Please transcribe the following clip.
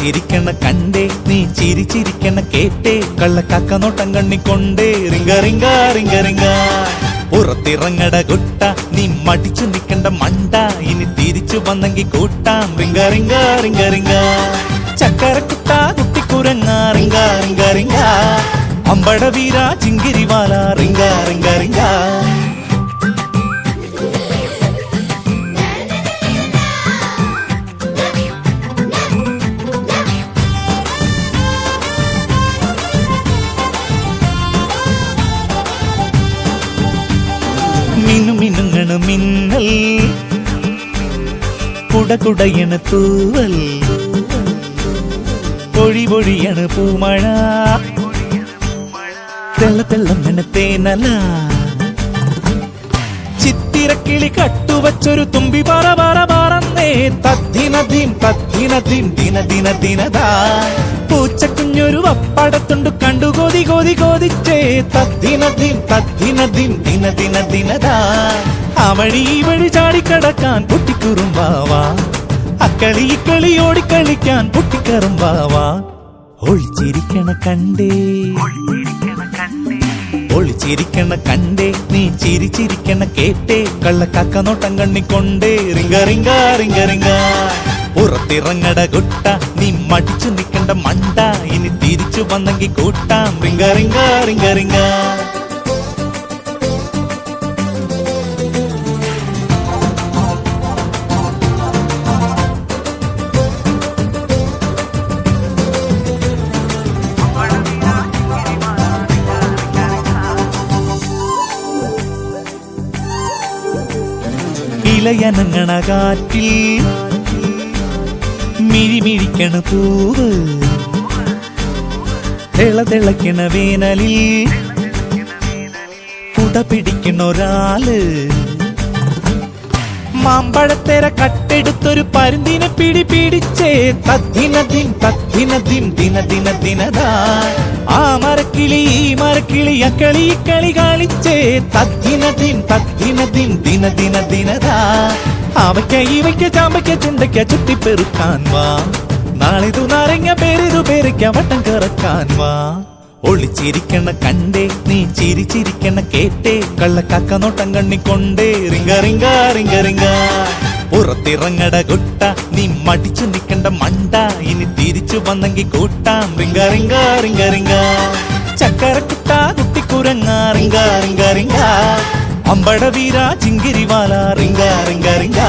ഒളിച്ചിരിക്കണ കണ്ടേ നീ ചിരിച്ചിരിക്കണ കേട്ടേ കള്ളക്കാക്ക നോട്ടം കണ്ണിക്കൊണ്ടേ റിങ്ക റിങ്ക റിങ്ക റിങ്ക പുറത്തിറങ്ങട കുട്ട നീ മടിച്ചു നിക്കണ്ട മണ്ട ഇനി തിരിച്ചു വന്നെങ്കി കൂട്ടാം റിങ്ക റിങ്ക റിങ്ക റിങ്ക ചക്കരക്കുട്ട കുട്ടിക്കുരങ്ങ റിങ്ക റിങ്ക റിങ്ക അമ്പട വീര ചിങ്കിരിവാല റിങ്ക റിങ്ക റിങ്ക മിനുമിനുങ്ങണ മിന്നൽ കുടകുടയണ തൂവൽ പൊഴി പൊഴിയണ പൂമഴ തെള്ള തെള്ളമ്മണ തേനല ചിത്തിരക്കിളി കട്ടുവച്ചൊരു തുമ്പി പറ പറ പറന്നേ തദ്ദിനദീം തദ്ദിനദീം ദിന ദിന ദിനദാ പൂച്ചക്കുഞ്ഞൊരു വപ്പടത്തുണ്ട് കണ്ടു കോതി കോതി കോതിച്ചേ തദ്ദിനദീം തദ്ദിനദീം ദിന ദിന ദിനദാ ആ വഴി ഈ വഴി ചാടിക്കടക്കാൻ പൊട്ടിക്കുറുമ്പാവാ അക്കളി ഇക്കളി ഓടിക്കളിക്കാൻ പൊട്ടിക്കറുമ്പാവാ ഒളിച്ചിരിക്കണ കണ്ടേ ഒളിച്ചിരിക്കണ കണ്ടേ നീ ചിരിച്ചിരിക്കണ കേട്ടേ കള്ളക്കാക്ക നോട്ടം കണ്ണിക്കൊണ്ടേ റിങ്ക റിങ്ക റിങ്ക റിങ്ക പുറത്തിറങ്ങട കുട്ട നീ മടിച്ചു നിക്കണ്ട മണ്ട ഇനി തിരിച്ചു വന്നെങ്കി കൂട്ടാം റിങ്ക റിങ്ക റിങ്ക റിങ്ക ഇലയനങ്ങണ കാറ്റിൽ മിഴിമിഴിക്കണ പൂവ് തിളതിളക്കണ വേനലിൽ കുട പിടിക്കണ ഒരാള് മാമ്പഴത്തേര കട്ടെടുത്തൊരു പരുന്തിനെ പിടി പിടിച്ചേ തദ്ദിനദീം തദ്ദിനദീം ദിന ദിന ദിനദാ ആ മരക്കിളി ഈ മരക്കിളി അക്കളി ഇക്കളി കളിച്ചേ തദ്ദിനദീം തദ്ദിനദീം ദിന ദിന ദിനദാ അവയ്ക്ക ഇവയ്ക്ക ചാമ്പയ്ക്ക ചുണ്ടയ്ക്ക ചുറ്റിപ്പെറുക്കാൻ വാ നാളിതു നാരങ്ങ പേരിതു പേരയ്ക്ക വട്ടം കറക്കാൻ വാ ഒളിച്ചിരിക്കണ കണ്ടേ നീ ചിരിച്ചിരിക്കണ കേട്ടേ കള്ളക്കാക്ക നോട്ടം കണ്ണിക്കൊണ്ടേ റിങ്ക റിങ്ക റിങ്ക റിങ്ക പുറത്തിറങ്ങട കുട്ട നീ മടിച്ചു നിക്കണ്ട മണ്ട ഇനി തിരിച്ചു വന്നെങ്കി കൂട്ടാം റിങ്ക റിങ്ക റിങ്ക റിങ്ക ചക്കരക്കുട്ട കുട്ടിക്കുരങ്ങ റിങ്ക റിങ്ക റിങ്ക അമ്പട വീര ചിങ്കിരിവാല റിങ്ക റിങ്ക റിങ്ക